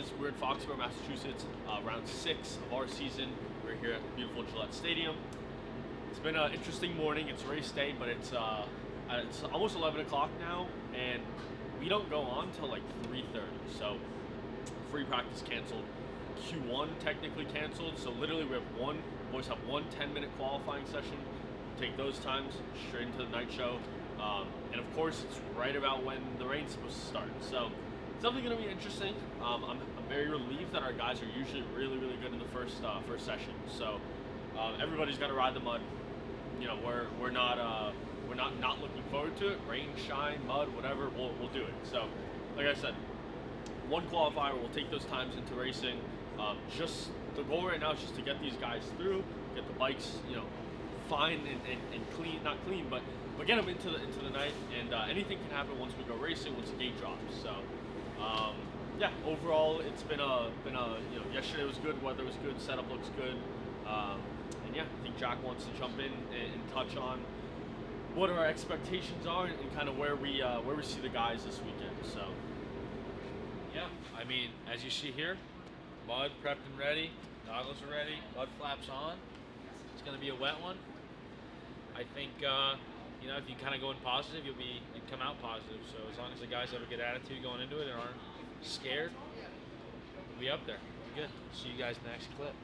guys, we're in Foxborough, Massachusetts, round 6 of our season. We're here at beautiful Gillette Stadium. It's been an interesting morning. It's race day, but it's almost 11 o'clock now, and we don't go on till like 3:30. So free practice canceled. Q1 technically canceled. So literally we have boys have one 10-minute qualifying session. Take those times straight into the night show. And of course, it's right about when the rain's supposed to start. So it's definitely going to be interesting. I'm very relieved that our guys are usually really good in the first session. So everybody's got to ride the mud. You know, we're not looking forward to it. Rain, shine, mud, whatever, we'll do it. So, like I said, one qualifier, we'll take those times into racing. Just the goal right now is just to get these guys through, get the bikes, you know, fine and clean, not clean, but get them into the night. And anything can happen once we go racing, once the gate drops. So, yeah, overall, it's been a you know, yesterday was good, weather was good, setup looks good. And yeah, I think Jack wants to jump in and touch on what our expectations are and kind of where we see the guys this weekend. So yeah, I mean, as you see here, mud prepped and ready, goggles are ready, mud flaps on. It's going to be a wet one. I think you know, if you kind of go in positive, you come out positive. So as long as the guys have a good attitude going into it and aren't scared, we'll be up there. Good. See you guys in the next clip.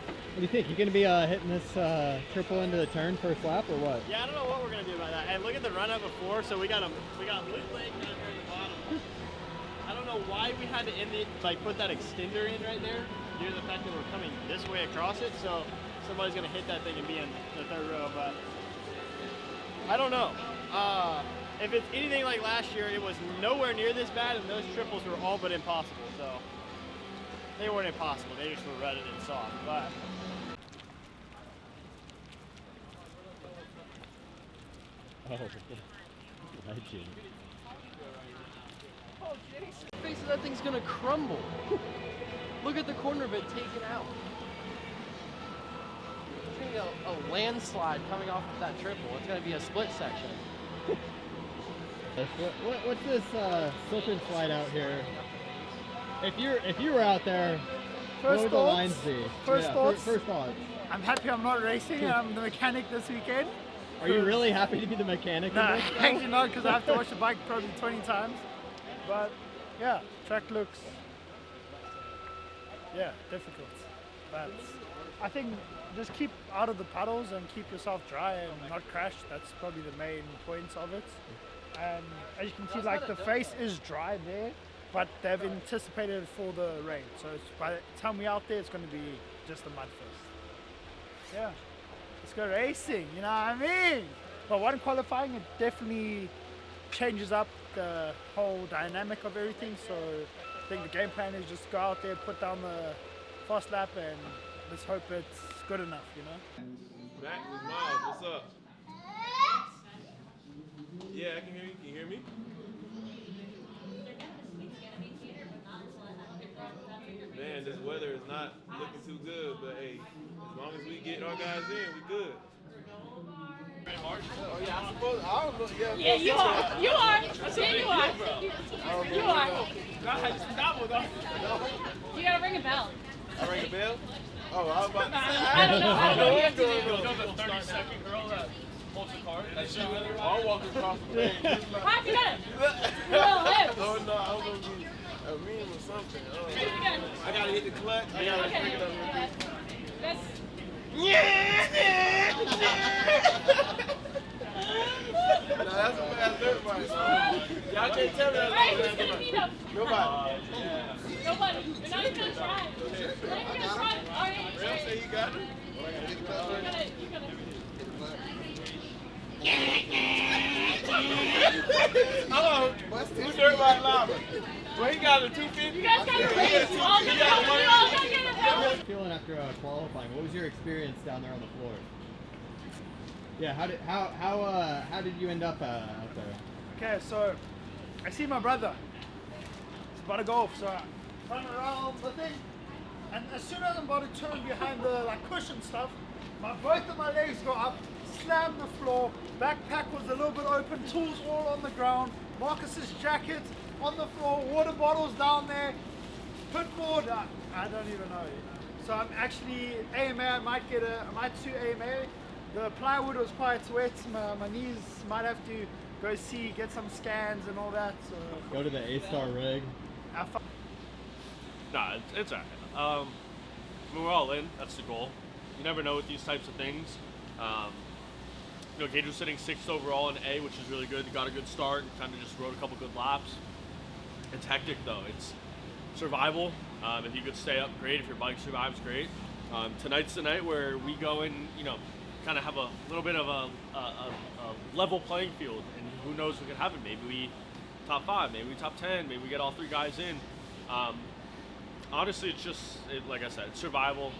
What do you think? You going to be hitting this triple into the turn first lap or what? Yeah, I don't know what we're going to do about that. And look at the run up before. So we got loop leg down here at the bottom. I don't know why we had to end it, like put that extender in right there due to the fact that we're coming this way across it. So somebody's going to hit that thing and be in the third row. But I don't know. If it's anything like last year, it was nowhere near this bad, and those triples were all but impossible. So they weren't impossible. They just were rutted and soft. But oh, legend. Oh, Jace, the face of that thing's gonna crumble. Look at the corner of it taken out. It's gonna be a landslide coming off of that triple. It's gonna be a split section. What's this slip and slide out here? If you were out there, what would the lines be? First thoughts? First thoughts. I'm happy I'm not racing and I'm the mechanic this weekend. Are you really happy to be the mechanic? No, actually not, because I have to wash the bike probably 20 times. But yeah, track looks, yeah, difficult. But I think just keep out of the puddles and keep yourself dry and not crash. That's probably the main points of it. And as you can see, like the face is dry there, but they've anticipated it for the rain. So it's, by the time we're out there, it's going to be just a mud fest. Yeah, let's go racing, you know what I mean? But one qualifying, it definitely changes up the whole dynamic of everything. So I think the game plan is just go out there, put down the fast lap, and let's hope it's good enough, you know? Max is Miles, what's up? Yeah, I can hear you. Can you hear me? Man, this weather is not looking too good, but hey, as long as we get our guys in, we good. Oh yeah, I'm supposed. I don't know. Yeah, you are. You are. Yeah, you are. You are. You gotta ring a bell. I ring a bell? Oh, I was about to say. I don't know. I don't know what you have to do. You know the 30-second girl that holds the card? That's you. I'll walk across the way. How'd you get it? You will live. Oh no, I was gonna be a meme or something. Oh, How'd you get it? I gotta hit the clutch. I gotta pick it up real quick. That's... No, that's a fast dirt bike. Y'all can't tell me that's Right, a who's fast gonna dirt beat bike. up? Nobody. Nobody. You're not even gonna try. You're not even gonna try. All right. Real say he got it. You gotta. Hello. Who's dirt bike lava? Well, he got a 250. You guys gotta race. You all gotta get it. How was you feeling after qualifying? What was your experience down there on the floor? Yeah, how did you end up out there? Okay, so I see my brother. He's about to go off, so I turn around the thing, and as soon as I'm about to turn behind the cushion stuff, both of my legs go up, slam the floor. Backpack was a little bit open, tools all on the ground. Marcus's jacket on the floor, water bottles down there. Pit bull board, I don't even know. So I'm actually AMA. I might do AMA. The plywood was quite wet. My knees might have to go get some scans and all that. So Go to the A-Star rig. Nah, it's alright. I mean, we're all in. That's the goal. You never know with these types of things. You know, Gage was sitting 6th overall in A, which is really good. He got a good start. Kind of just rode a couple good laps. It's hectic though. It's survival. If you could stay up, great. If your bike survives, great. Tonight's the night where we go and, you know, kind of have a little bit of a level playing field, and who knows what could happen. Maybe we top 5, maybe we top 10, maybe we get all 3 guys in. Honestly, it's just, like I said, it's survival.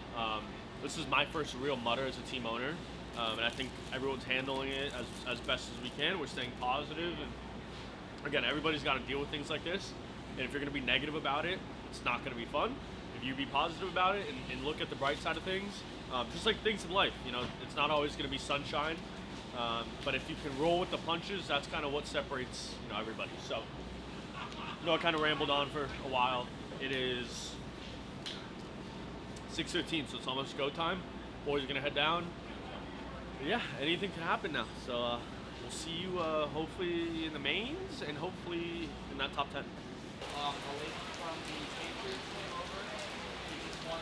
This is my first real mutter as a team owner, and I think everyone's handling it as best as we can. We're staying positive, and again, everybody's got to deal with things like this, and if you're going to be negative about it, it's not going to be fun. If you be positive about it and look at the bright side of things, just like things in life, you know, it's not always going to be sunshine, but if you can roll with the punches, that's kind of what separates, you know, everybody. So, you know, I kind of rambled on for a while. It is 6:15, so it's almost go time. Boys are going to head down. But yeah, anything can happen now. So we'll see you hopefully in the mains and hopefully in that top 10. Away from the Patriots came over. He just won.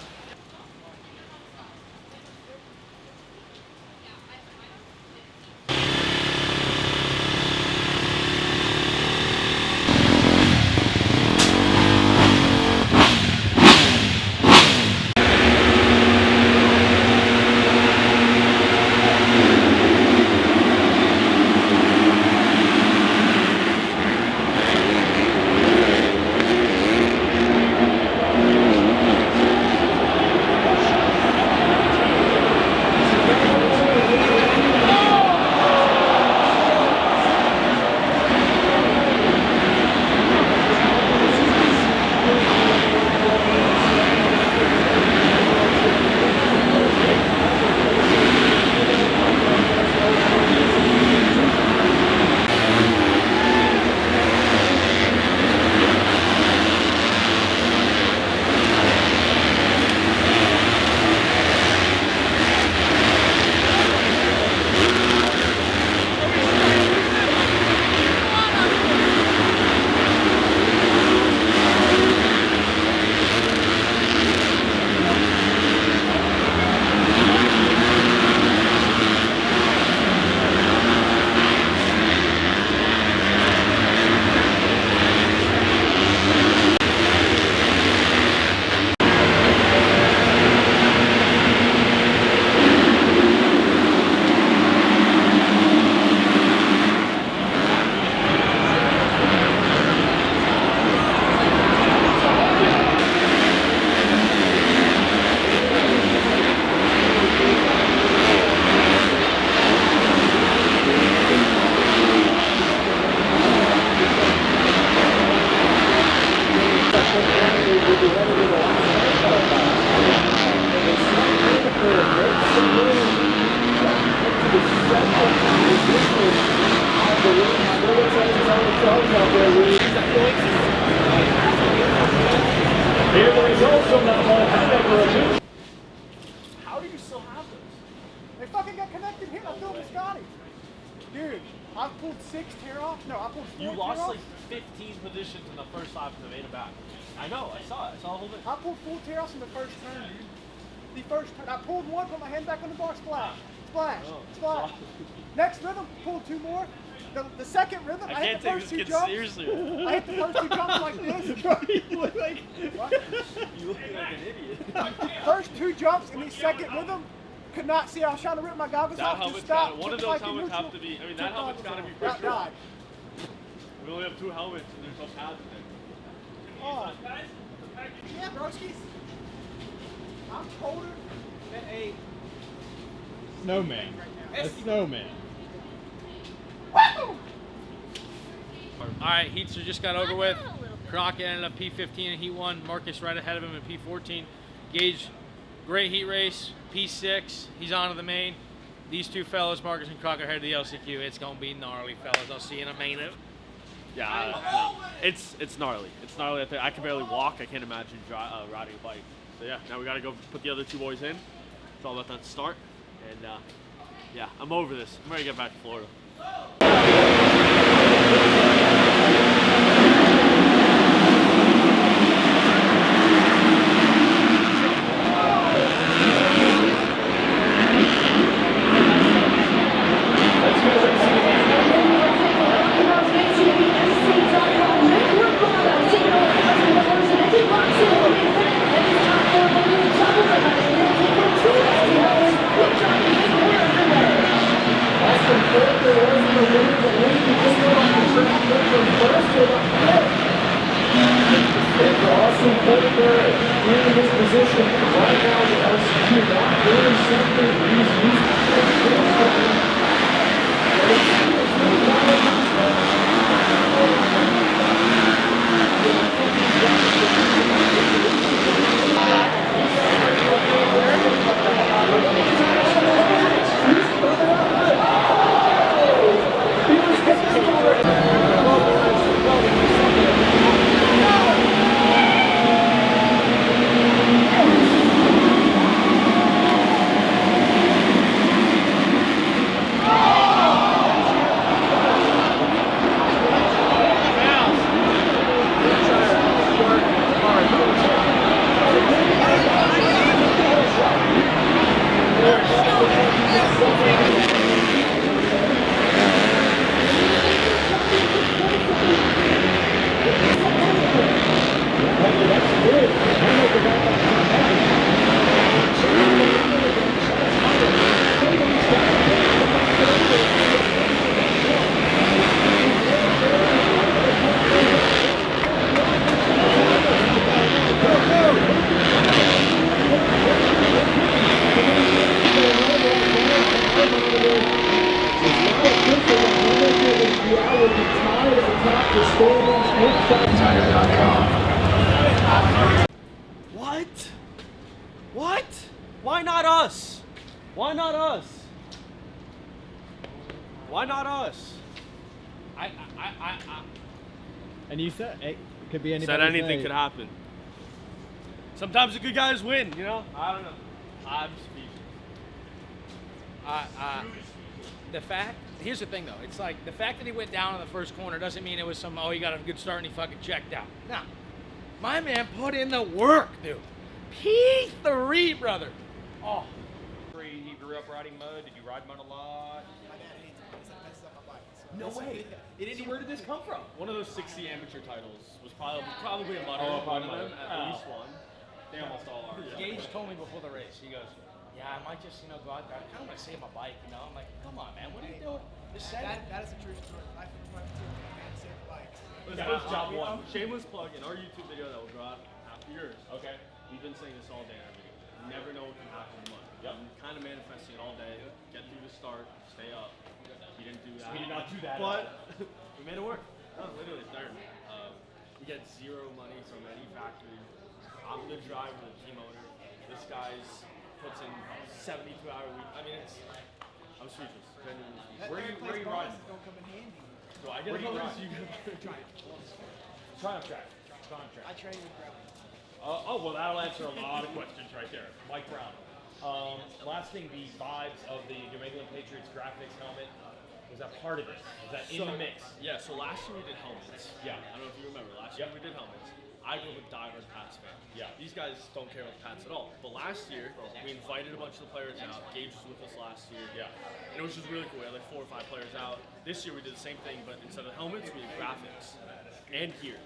How do you still have those? They fucking got connected here. I filled with Scotty. Dude, I pulled 6 tear off. No, I pulled 4 You tear lost off. like 15 positions in the first lap and made it back. I know, I saw it. I saw the whole thing. I pulled 4 tear offs in the first turn, dude. The first turn. I pulled 1, put my hand back on the bar, splash. Splash. Oh, Splash. Next rhythm, pulled 2 more. The second rhythm, I hit the first 2 jumps. seriously. I hit the first 2 jumps like this. You look like You look like an idiot. First 2 jumps in the second rhythm, could not see. I was trying to rip my goggles That off. helmet's Just stopped. one of took those like a helmets have neutral, to be, I mean, took that helmet's got to be goggles for off. sure. We only have 2 helmets and there's no pads in there. Oh. Yeah, broskies. I'm colder than a snowman. A snowman. Woo! All right, heats are just got over with. Crockett ended up P15 in Heat 1. Marcus right ahead of him in P14. Gage, great heat race. P6, he's on to the main. These 2 fellas, Marcus and Crockett, head to the LCQ. It's going to be gnarly, fellas. I'll see you in a main. Yeah, no. It's gnarly. It's gnarly out there. I can barely walk. I can't imagine riding a bike. So yeah, now we gotta go put the other 2 boys in. It's all about that start. And yeah, I'm over this. I'm ready to get back to Florida. What? What? Why not us? Why not us? Why not us? And you said it could be anybody. Said anything could happen. Sometimes the good guys win, you know? I don't know. I'm speechless. The fact, here's the thing though, it's like the fact that he went down in the first corner doesn't mean it was some, oh, he got a good start and he fucking checked out. Nah. My man put in the work, dude. P3, brother. Oh. You grew up riding mud? Did you ride mud a lot? My dad hates it because it messes up my bike. So No way. Yeah. Where did this come from? One of those 60 amateur titles was probably a mudder. Oh, One of mudder. them, at least one. They almost all are. Gage told me before the race, he goes, yeah, I might just, go out there. I kind of want to save my bike, I'm like, come on, man, what are you doing? Just set it. That is a true story. I think my team man saved the bikes. Let's job one. Shameless plug in our YouTube video that will drop after yours. Okay. We've been saying this all day. You never know what can happen in mud. Yep. I'm kind of manifesting it all day. Get through the start, stay up. He didn't do that. He did not do that. But we made it work. No, literally, third. We get zero money from any factory. I'm the driver, the team owner. This guy's puts in 72-hour week. I mean, I'm speechless. Genuinely speechless. Where are you riding? Don't come in handy. So I get a bonus. You get Triumph track. I train with Brown. Oh, well, that'll answer a lot of questions right there. Mike Brown. Last thing, the vibes of the New England Patriots graphics helmet. Was that part of it? Was that in the mix? Yeah, so last year we did helmets. Yeah. I don't know if you remember. Last year we did helmets. I grew up with diehard Pats fan. Yeah. These guys don't care about Pats at all. But last year, we invited a bunch of the players out. Gage was with us last year. Yeah. And it was just really cool. We had like 4 or 5 players out. This year we did the same thing, but instead of helmets, we did graphics and gear.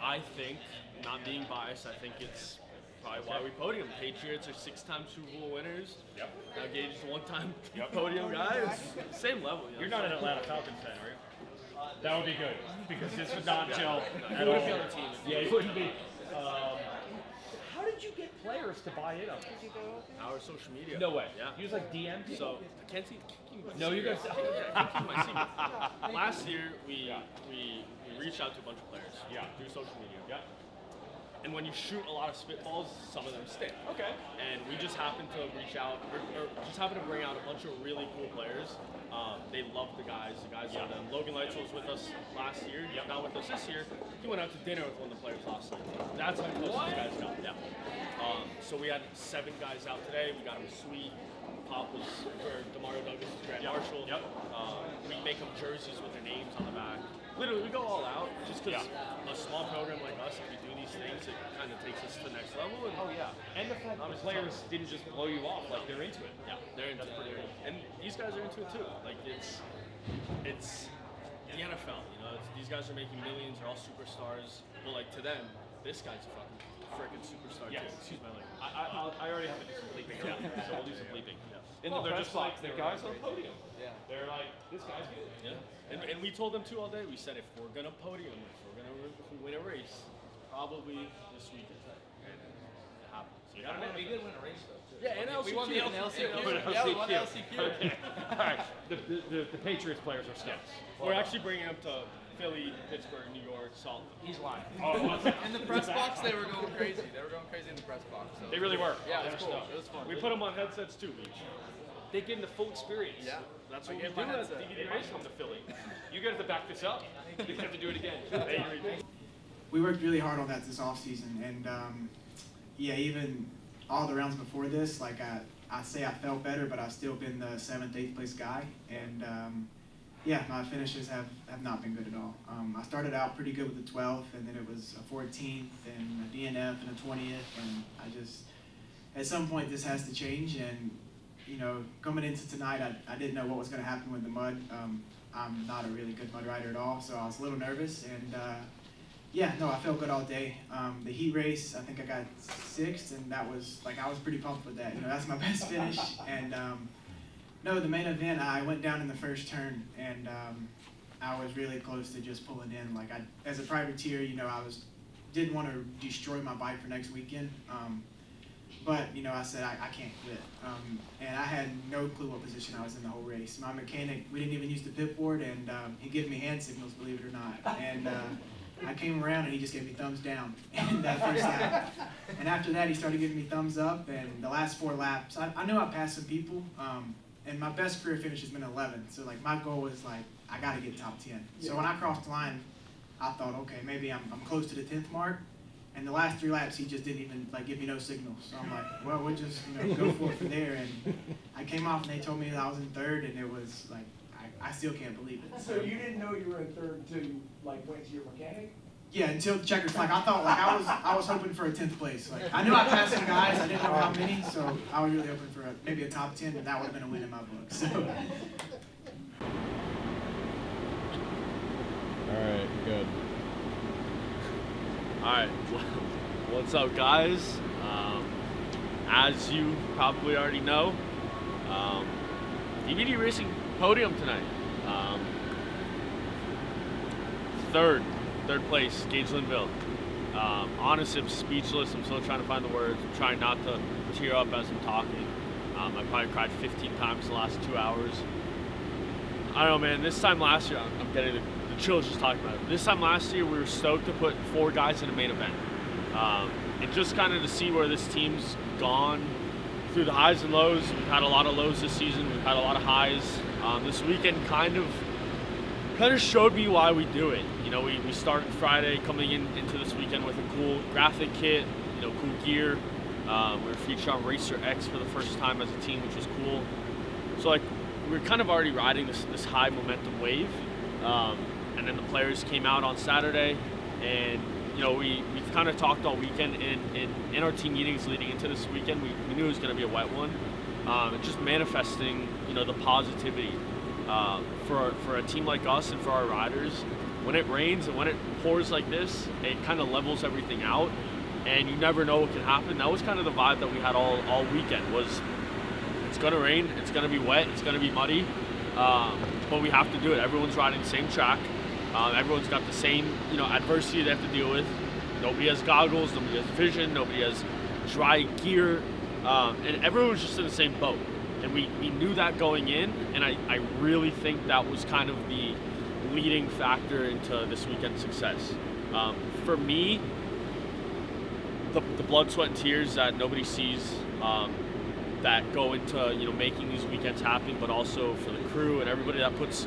I think, not being biased, I think it's probably why we podium. Patriots are 6-time Super Bowl winners. Yep. Now Gage is a 1-time podium guy. It's same level. You know? You're not an Atlanta Falcons fan, are you? That would be good, because this would not chill at He all. wouldn't be on the team. Yeah, he wouldn't be. How did you get players to buy in on this? Our social media. No way. Yeah. You just like DM people? So I can't see. No, you guys. My secret. Last year we reached out to a bunch of players. Yeah. Through social media. Yeah. And when you shoot a lot of spitballs, some of them stick. Okay. And we just happened to reach out, or just happened to bring out a bunch of really cool players. They love the guys love them. Logan Leitzel was with us last year. He's not with us this year. He went out to dinner with one of the players last night. That's how close these guys got. Yeah. So we had 7 guys out today. We got them sweet. Pop was for Demario Douglas' Grand Marshal. Yep. We make them jerseys with their names on the back. Literally, we go all out just because a small program like us, if we do these things, it kind of takes us to the next level. And And the fact that the players didn't just blow you off, like they're into it. yeah, they're into it. And these guys are into it too. Like it's the NFL. You know, these guys are making millions. They're all superstars. But like to them, this guy's a fucking freaking superstar too. Excuse my language. I already have to do some bleeping. So we'll do some bleeping. And They're just like the guys on podium. Yeah. They're like, this guy's good. Yeah. And we told them too all day. We said if we're gonna podium, if we win a race, probably this weekend. And it happened. So We did win a race though. Too. yeah, and We won the LCQ. LCQ. Yeah, we won the LCQ. Okay. All right. The Patriots players are scouts. we're actually bringing them to Philly, Pittsburgh, New York, Salt. He's lying. In the press box, they were going crazy. They were going crazy in the press box. So. They really were. Yeah, it They're was cool. stoked. It was fun. We put them on headsets too, Beach. They give them the full experience. Yeah. That's I what we gave do my at headset. They DBDRacing. might come to Philly. You have to back this up. You have to do it again. We worked really hard on that this off season, and yeah, even all the rounds before this, like I say I felt better, but I've still been the 7th, 8th place guy, and yeah, my finishes have not been good at all. I started out pretty good with the 12th, and then it was a 14th, and a DNF, and a 20th, and I just, at some point this has to change, and you know, coming into tonight, I didn't know what was going to happen with the mud. I'm not a really good mud rider at all, so I was a little nervous, and yeah, no, I felt good all day. The heat race, I think I got 6th, and that was, like, I was pretty pumped with that. You know, that's my best finish, and no, the main event, I went down in the first turn, and I was really close to just pulling in. Like, as a privateer, you know, didn't want to destroy my bike for next weekend. But, you know, I said, I can't quit. And I had no clue what position I was in the whole race. My mechanic, we didn't even use the pit board, and he gave me hand signals, believe it or not. And I came around, and he just gave me thumbs down in that first lap. And after that, he started giving me thumbs up, and the last 4 laps, I knew I passed some people, and my best career finish has been 11. So, like, my goal was, like, I got to get top 10. So when I crossed the line, I thought, okay, maybe I'm close to the 10th mark. And the last 3 laps, he just didn't even give me no signals. So I'm like, well, we'll just go for it from there. And I came off, and they told me that I was in 3rd, and it was like, I still can't believe it. So you didn't know you were in 3rd until you went to your mechanic? Yeah, until the checkered flag. I thought I was hoping for a 10th place. Like, I knew I passed some guys, I didn't know how many, so I was really hoping for maybe a top 10, and that would have been a win in my book. So. All right, good. Alright, what's up guys? As you probably already know, DBDRacing podium tonight. Third place, Gage Linville. Honestly, I'm speechless. I'm still trying to find the words. I'm trying not to tear up as I'm talking. I probably cried 15 times in the last 2 hours. I don't know, man. This time last year, I'm getting the chills just talking about it. This time last year, we were stoked to put 4 guys in the main event. And just kind of to see where this team's gone through the highs and lows. We've had a lot of lows this season. We've had a lot of highs. This weekend kind of showed me why we do it. You know, we started Friday coming into this weekend with a cool graphic kit, you know, cool gear. We were featured on Racer X for the first time as a team, which was cool. So like, we were kind of already riding this high momentum wave. And then the players came out on Saturday, and you know, we've kind of talked all weekend in our team meetings leading into this weekend. We knew it was going to be a wet one. And just manifesting, you know, the positivity for a team like us and for our riders. When it rains and when it pours like this, it kind of levels everything out, and you never know what can happen. That was kind of the vibe that we had all weekend. Was it's going to rain, it's going to be wet, it's going to be muddy, but we have to do it. Everyone's riding the same track. Everyone's got the same, you know, adversity they have to deal with. Nobody has goggles, nobody has vision, nobody has dry gear, and everyone's just in the same boat. And we knew that going in, and I really think that was kind of the leading factor into this weekend's success. For me, the blood, sweat, and tears that nobody sees that go into making these weekends happen, but also for the crew and everybody that puts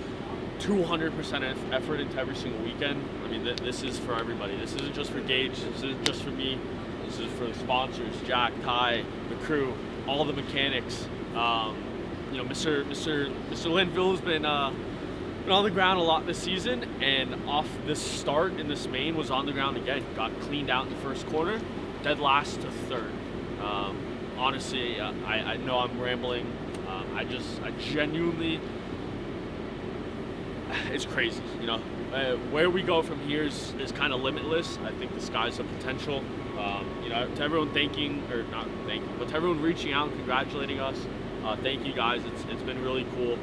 200% effort into every single weekend. I mean, this is for everybody. This isn't just for Gage. This isn't just for me. This is for the sponsors, Jack, Ty, the crew, all the mechanics. Mr. Linville has been on the ground a lot this season, and off this start in this main was on the ground again. Got cleaned out in the first corner, dead last to third. Honestly, I know I'm rambling. I genuinely, it's crazy. Where we go from here is kind of limitless. I think the sky's the potential. To everyone but to everyone reaching out and congratulating us, thank you guys. It's been really cool.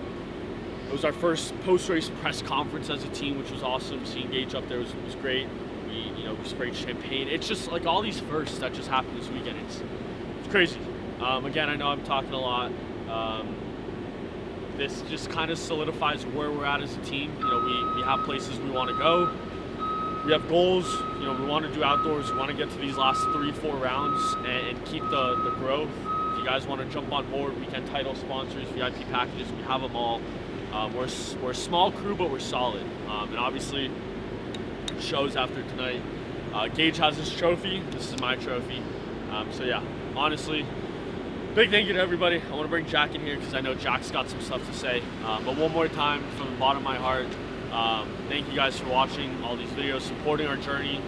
It was our first post-race press conference as a team, which was awesome. Seeing Gage up there was great. We sprayed champagne. It's just like all these firsts that just happened this weekend. It's crazy. Again, I know I'm talking a lot. This just kind of solidifies where we're at as a team. We have places we want to go. We have goals. We want to do outdoors. We want to get to these last 3-4 rounds and keep the growth. If you guys want to jump on board, weekend title sponsors, VIP packages, we have them all. We're a small crew, but we're solid. And obviously, it shows after tonight. Gage has his trophy. This is my trophy. So yeah, honestly, big thank you to everybody. I want to bring Jack in here because I know Jack's got some stuff to say. But one more time, from the bottom of my heart, thank you guys for watching all these videos, supporting our journey,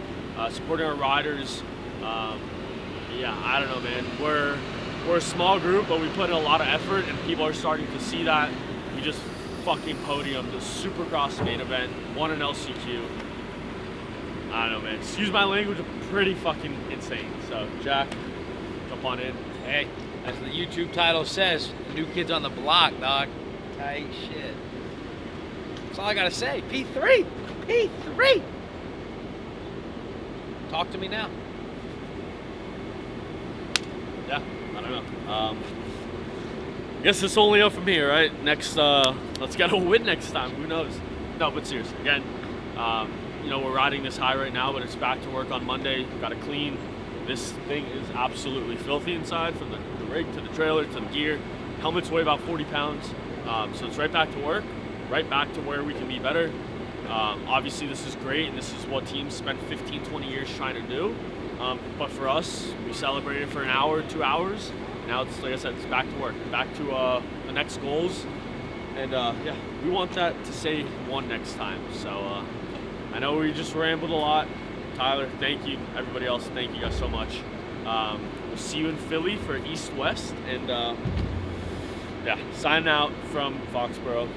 supporting our riders. Yeah, I don't know, man. We're a small group, but we put in a lot of effort, and people are starting to see that. We just fucking podiumed the Supercross main event, won an LCQ. I don't know, man. Excuse my language, pretty fucking insane. So, Jack, jump on in. Hey, as the YouTube title says, the new kids on the block, dog. Tight shit. That's all I gotta say. P3! P3! Talk to me now. Yeah, I don't know. I guess it's only up from here, right? Next, let's get a win next time. Who knows? No, but seriously, again, we're riding this high right now, but it's back to work on Monday. We've got to clean. This thing is absolutely filthy inside, from the rig to the trailer to the gear. Helmets weigh about 40 pounds. So it's right back to work, right back to where we can be better. Obviously, this is great, and this is what teams spend 15, 20 years trying to do. But for us, we celebrated for an hour, 2 hours. Now it's, like I said, it's back to work, back to the next goals. And yeah, we want that to say one next time. So I know we just rambled a lot. Tyler, thank you. Everybody else, thank you guys so much. We'll see you in Philly for East-West. And yeah, signing out from Foxborough.